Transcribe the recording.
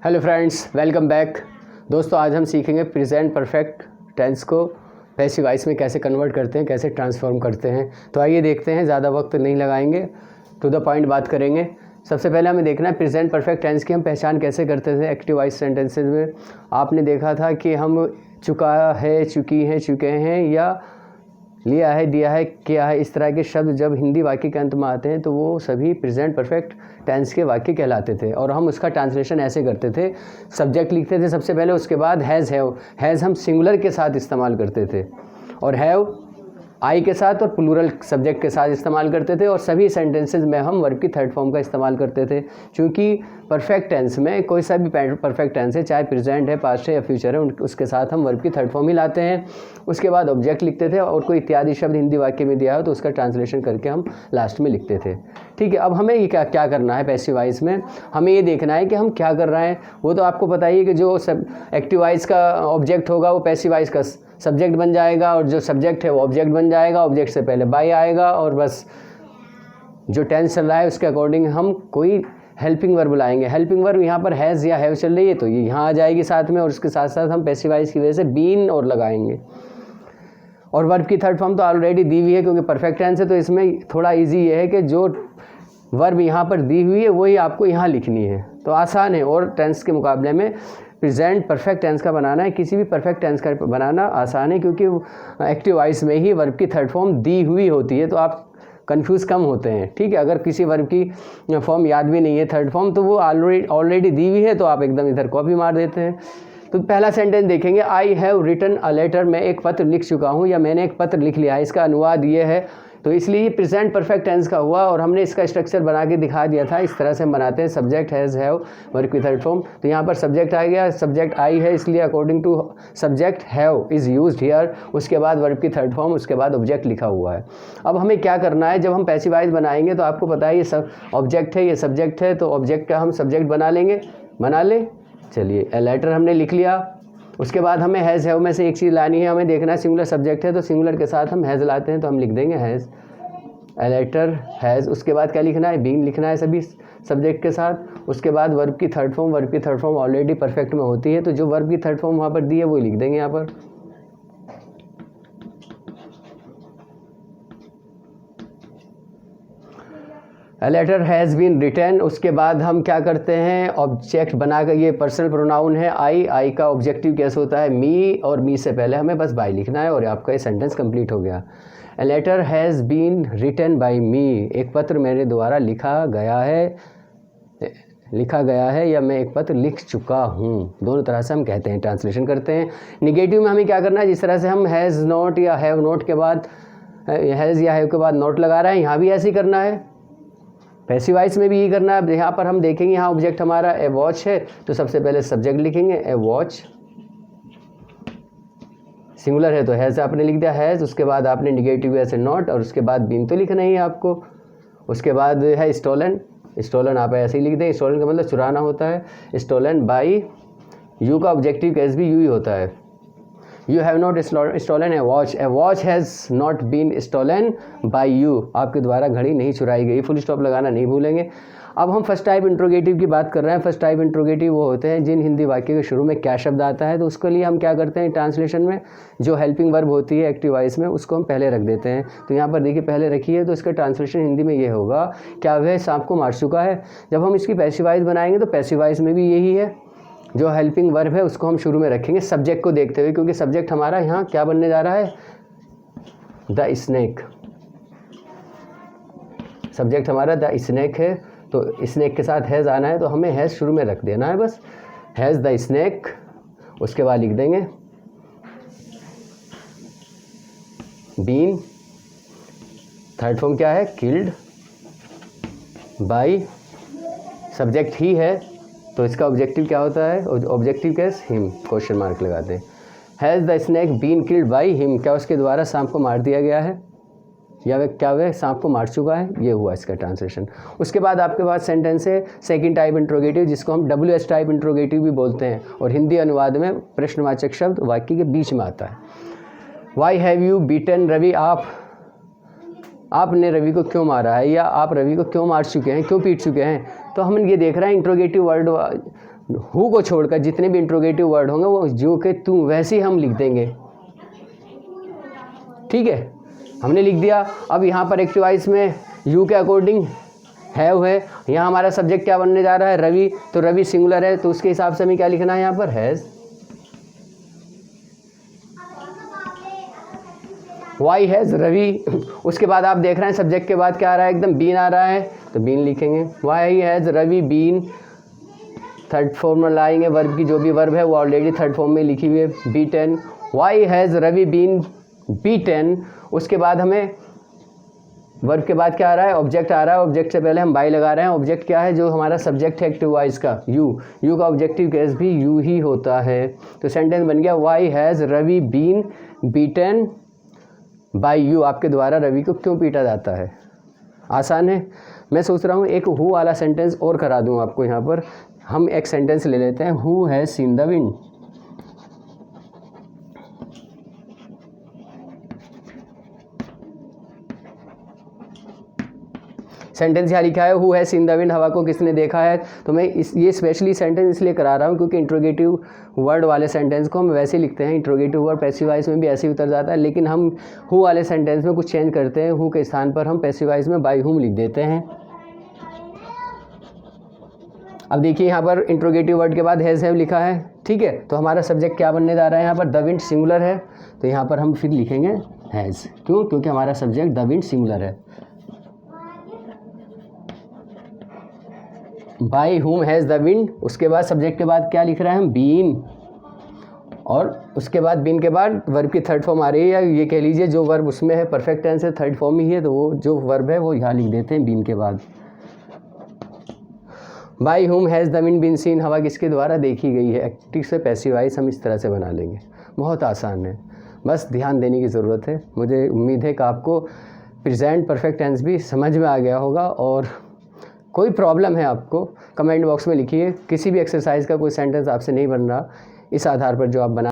Hello friends, welcome back. दोस्तों, आज हम सीखेंगे प्रेजेंट परफेक्ट टेंस को पैसिव वॉइस में कैसे कन्वर्ट करते हैं, कैसे ट्रांसफॉर्म करते हैं। तो आइए देखते हैं, ज़्यादा वक्त नहीं लगाएंगे, टू द पॉइंट बात करेंगे। सबसे पहले हमें देखना है प्रेजेंट परफेक्ट टेंस की हम पहचान कैसे करते थे एक्टिव वॉइस सेंटेंसेज में। आपने देखा था कि हम चुका है, चुकी हैं, चुके हैं या लिया है, दिया है, किया है, इस तरह के शब्द जब हिंदी वाक्य के अंत में आते हैं तो वो सभी प्रेजेंट परफेक्ट टेंस के वाक्य कहलाते थे। और हम उसका ट्रांसलेशन ऐसे करते थे, सब्जेक्ट लिखते थे सबसे पहले, उसके बाद हैज़, हैज़ हम सिंगुलर के साथ इस्तेमाल करते थे और हैव आई के साथ और प्लूरल सब्जेक्ट के साथ इस्तेमाल करते थे। और सभी सेंटेंसेस में हम वर्ब की थर्ड फॉर्म का इस्तेमाल करते थे, क्योंकि परफेक्ट टेंस में कोई सा भी परफेक्ट टेंस है, चाहे प्रेजेंट है, पास्ट है या फ्यूचर है, उसके साथ हम वर्ब की थर्ड फॉर्म ही लाते हैं। उसके बाद ऑब्जेक्ट लिखते थे और कोई इत्यादि शब्द हिंदी वाक्य में दिया हो तो उसका ट्रांसलेशन करके हम लास्ट में लिखते थे। ठीक है, अब हमें ये क्या करना है पैसिव वॉइस में, हमें ये देखना है कि हम क्या कर रहे हैं। वो तो आपको पता ही है कि जो सब एक्टिव वॉइस का ऑब्जेक्ट होगा वो पैसिव वॉइस का सब्जेक्ट बन जाएगा और जो सब्जेक्ट है वो ऑब्जेक्ट बन जाएगा। ऑब्जेक्ट से पहले बाय आएगा और बस जो टेंस चल रहा है उसके अकॉर्डिंग हम कोई हेल्पिंग वर्ब लाएंगे। हेल्पिंग वर्ब यहाँ पर हैज़ या हैव चल रही है तो ये यहाँ आ जाएगी साथ में, और उसके साथ साथ हम पैसिव वॉइस की वजह से बीन और लगाएंगे। और वर्ब की थर्ड फॉर्म तो ऑलरेडी दी हुई है क्योंकि परफेक्ट टेंस है, तो इसमें थोड़ा ईजी ये है कि जो वर्ब यहाँ पर दी हुई है वही आपको यहाँ लिखनी है, तो आसान है। और टेंस के मुकाबले में प्रेजेंट परफेक्ट टेंस का बनाना है, किसी भी परफेक्ट टेंस का बनाना आसान है, क्योंकि एक्टिव वॉइस में ही वर्ब की थर्ड फॉर्म दी हुई होती है, तो आप कंफ्यूज कम होते हैं। ठीक है, अगर किसी वर्ब की फॉर्म याद भी नहीं है थर्ड फॉर्म, तो वो ऑलरेडी दी हुई है तो आप एकदम इधर कॉपी मार देते हैं। तो पहला सेंटेंस देखेंगे, I have written a letter, मैं एक पत्र लिख चुका हूँ या मैंने एक पत्र लिख लिया है। इसका अनुवाद ये है, तो इसलिए ये प्रेजेंट परफेक्ट टेंस का हुआ और हमने इसका स्ट्रक्चर बना के दिखा दिया था। इस तरह से हम बनाते हैं, सब्जेक्ट हैज़, हैव, वर्ब की थर्ड फॉर्म। तो यहाँ पर सब्जेक्ट आ गया, सब्जेक्ट आई है, इसलिए according to subject have is used here. उसके बाद वर्ब की थर्ड फॉर्म, उसके बाद ऑब्जेक्ट लिखा हुआ है। अब हमें क्या करना है, जब हम पैसिव वॉइस बनाएंगे तो आपको पता है ये सब ऑब्जेक्ट है, ये सब्जेक्ट है, तो ऑब्जेक्ट का हम सब्जेक्ट बना लेंगे, बना लें। चलिए, ए लेटर हमने लिख लिया। उसके बाद हमें हैज़, हैव में से एक चीज़ लानी है, हमें देखना है सिंगुलर सब्जेक्ट है तो सिंगुलर के साथ हम हैज़ लाते हैं, तो हम लिख देंगे हैज़, ए लेटर हैज़। उसके बाद क्या लिखना है, बीइंग लिखना है सभी सब्जेक्ट के साथ। उसके बाद वर्ब की थर्ड फॉर्म, वर्ब की थर्ड फॉर्म ऑलरेडी परफेक्ट में होती है, तो जो वर्ब की थर्ड फॉर्म वहाँ पर दी है वो लिख देंगे यहाँ पर। A letter has been written। उसके बाद हम क्या करते हैं, ऑब्जेक्ट बनाकर, ये पर्सनल प्रोनाउन है आई का ऑब्जेक्टिव कैसे होता है, मी, और मी से पहले हमें बस बाय लिखना है और आपका ये सेंटेंस कंप्लीट हो गया। A letter has been written by me, एक पत्र मेरे द्वारा लिखा गया है या मैं एक पत्र लिख चुका हूँ, दोनों तरह से हम कहते हैं, ट्रांसलेशन करते हैं। निगेटिव में हमें क्या करना है, जिस तरह से हम हैज़ नॉट या हैव नॉट के बाद, हैज़ या हैव के बाद नॉट लगा रहे हैं, यहाँ भी ऐसे ही करना है। पैसिव वॉइस में भी यही करना है। यहाँ पर हम देखेंगे, यहाँ ऑब्जेक्ट हमारा ए वॉच है, तो सबसे पहले सब्जेक्ट लिखेंगे ए वॉच, सिंगुलर है तो हैज़ आपने लिख दिया हैज़। उसके बाद आपने निगेटिव ऐसे नॉट, और उसके बाद बीन तो लिखना ही है आपको। उसके बाद है स्टोलन, स्टोलन आप ऐसे ही लिख दें, स्टोलन का मतलब चुराना होता है। स्टोलन बाई, यू का ऑब्जेक्टिव केस भी यू ही होता है। You have not stolen a watch, a watch has not been stolen by you, आपके द्वारा घड़ी नहीं चुराई गई। फुल स्टॉप लगाना नहीं भूलेंगे। अब हम फर्स्ट टाइप इंट्रोगेटिव की बात कर रहे हैं। फर्स्ट टाइप इंट्रोगेटिव वो होते हैं जिन हिंदी वाक्य के शुरू में क्या शब्द आता है, तो उसके लिए हम क्या करते हैं, ट्रांसलेशन में जो हेल्पिंग वर्ब होती है एक्टिव वॉइस में, उसको हम पहले रख देते हैं। तो यहाँ पर देखिए पहले रखी है, तो इसका ट्रांसलेशन हिंदी में ये होगा, क्या वह सांप को मार चुका है। जब हम इसकी पैसिव वॉइस बनाएंगे तो पैसिव वॉइस में भी यही है, जो हेल्पिंग वर्ब है उसको हम शुरू में रखेंगे सब्जेक्ट को देखते हुए, क्योंकि सब्जेक्ट हमारा यहाँ क्या बनने जा रहा है, द स्नेक। सब्जेक्ट हमारा द स्नेक है, तो स्नेक के साथ हैज़ आना है, तो हमें हैज़ शुरू में रख देना है बस, हैज़ द स्नेक। उसके बाद लिख देंगे बीन, थर्ड फॉर्म क्या है, किल्ड बाय, सब्जेक्ट ही है तो इसका ऑब्जेक्टिव क्या होता है, objective case him, question mark लगाते हैं। Has the snake been killed by him, क्या उसके द्वारा सांप को मार दिया गया है, या वह सांप को मार चुका है, ये हुआ इसका ट्रांसलेशन। उसके बाद आपके पास सेंटेंस है सेकंड टाइप इंट्रोगेटिव, जिसको हम WH टाइप इंट्रोगेटिव भी बोलते हैं, और हिंदी अनुवाद में प्रश्नवाचक शब्द वाक्य के बीच में आता है। Why have you beaten Ravi, आपने रवि को क्यों मारा है, या आप रवि को क्यों मार चुके हैं, क्यों पीट चुके हैं। तो हम ये देख रहे हैं इंट्रोगेटिव वर्ड हु को छोड़कर जितने भी इंट्रोगेटिव वर्ड होंगे वो जो के तुम वैसे ही हम लिख देंगे। ठीक है, हमने लिख दिया। अब यहाँ पर एक्टिव वॉइस में यू के अकॉर्डिंग हैव है। यहाँ हमारा सब्जेक्ट क्या बनने जा रहा है, रवि, तो रवि सिंगुलर है तो उसके हिसाब से हमें क्या लिखना है यहाँ पर, हैज़। Y has Ravi. उसके बाद आप देख रहे हैं सब्जेक्ट के बाद क्या आ रहा है, एकदम बीन आ रहा है, तो बीन लिखेंगे। Why has Ravi been, third form में लाएंगे वर्ब की, जो भी वर्ब है वो ऑलरेडी थर्ड फॉर्म में लिखी हुई है, beaten. Why has Ravi been beaten. उसके बाद हमें वर्ब के बाद क्या आ रहा है, ऑब्जेक्ट आ रहा है। ऑब्जेक्ट से पहले हम बाय लगा रहे हैं। ऑब्जेक्ट क्या है, जो हमारा सब्जेक्ट है एक्टिव वॉइस का, यू। यू का ऑब्जेक्टिव केस भी यू ही होता है। तो सेंटेंस बन गया, why has Ravi been beaten by you. आपके द्वारा रवि को क्यों पीटा जाता है। आसान है। मैं सोच रहा हूँ एक हु वाला सेंटेंस और करा दूँ आपको। यहाँ पर हम एक सेंटेंस ले लेते हैं, who has seen the wind. Sentence यहाँ लिखा है, who has seen the wind, हवा को किसने देखा है। तो मैं ये स्पेशली सेंटेंस इसलिए करा रहा हूँ क्योंकि इंट्रोगेटिव वर्ड वाले सेंटेंस को हम वैसे लिखते हैं, इंट्रोगेटिव वर्ड पैसिव वॉइस में भी ऐसे ही उतर जाता है, लेकिन हम हु वाले सेंटेंस में कुछ चेंज करते हैं। हु के स्थान पर हम पैसिव वॉइस में बाय हुम लिख देते हैं। अब देखिए यहाँ पर इंट्रोगेटिव वर्ड के बाद हैज़ हैव लिखा है। ठीक है, तो हमारा सब्जेक्ट क्या बनने जा रहा है, यहाँ पर द विंड सिंगुलर है, तो यहाँ पर हम फिर लिखेंगे हैज़। क्यों, क्योंकि हमारा सब्जेक्ट द विंड सिंगुलर है। Bye whom has the wind, उसके बाद सब्जेक्ट के बाद क्या लिख रहे हैं हम, बीन, और उसके बाद बीन के बाद वर्ब की थर्ड फॉर्म आ रही है, या ये कह लीजिए जो वर्ब उसमें है परफेक्ट टेंस है, थर्ड फॉर्म ही है, तो वो जो वर्ब है वो यहाँ लिख देते हैं बीन के बाद। By whom has the wind been seen, हवा किसके द्वारा देखी गई है। एक्टिव से पैसिव वॉइस हम इस तरह से बना लेंगे। बहुत आसान है, बस ध्यान देने की ज़रूरत है। मुझे उम्मीद है कि आपको प्रेजेंट परफेक्ट टेंस भी समझ में आ गया होगा, और कोई प्रॉब्लम है आपको कमेंट बॉक्स में लिखिए। किसी भी एक्सरसाइज का कोई सेंटेंस आपसे नहीं बन रहा, इस आधार पर जो आप बना